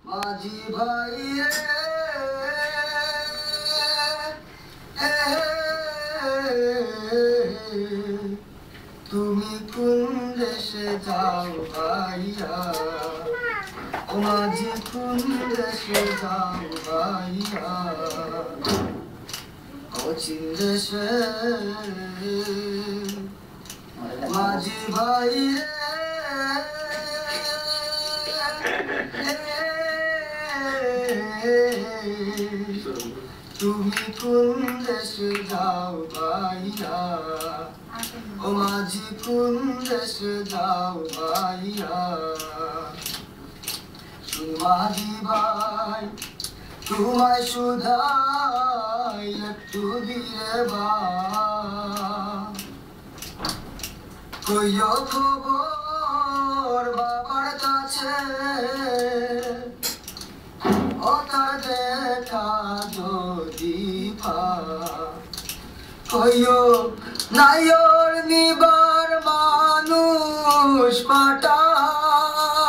মাঝি ভাই তুমি কোন দেশে যাও ভাইয়া, ও মাঝি কোন দেশে যাও ভাইয়া, অচিন দেশে মাঝি ভাই তুমি কোন দেশে যাও ভাইয়া, ও মাঝি কোন দেশে যাও ভাইয়া, মাঝি ভাই তোমায় শুধাই একটু দিয়ে বা কইও খবর বাবার কাছে, ও তার দেখা যদি কইও নাইর নিবার মানুষ পাঠাও,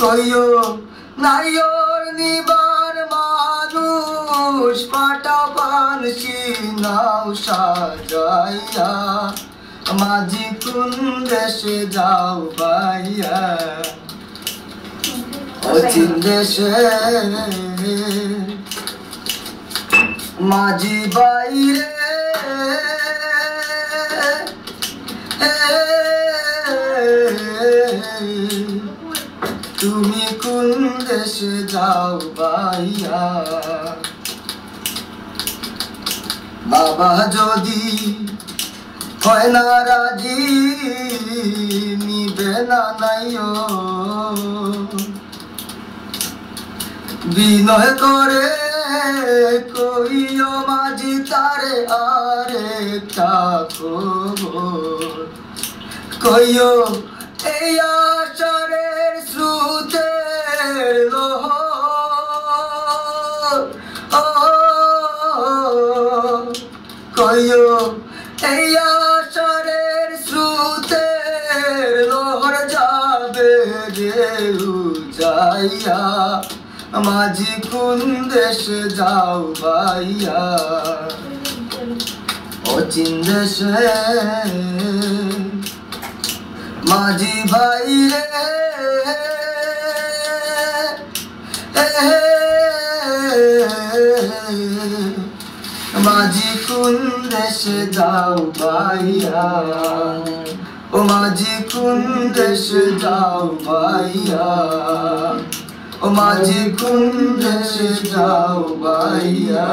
কইও নাইর নিবার মানুষ পাঠাও, পানসি নাও সাজাইয়া, মাঝি কোন দেশে যাও ভাইয়া, অচিন দেশে মাঝি বাইরে তুমি কোন দেশে যাও ভাইয়া, বাবা যদি হয় না রাজি নিবে না নাইও, বিনয় করে কইও মাঝি তারে আরেকটা খবর, কইও এই আষাঢ়ের স্রোতের লোহ, কইও এই আষাঢ়ের স্রোতের লোহর যাবে রে যাইয়া, মাঝি কোন দেশে যাও ভাইয়া, অচিন দেশে মাঝি ভাই রে মাঝি কোন দেশে যাও ভাইয়া, ও মাঝি কোন দেশে যাও ভাইয়া, ও মাঝি কোন দেশে যাও ভাইয়া।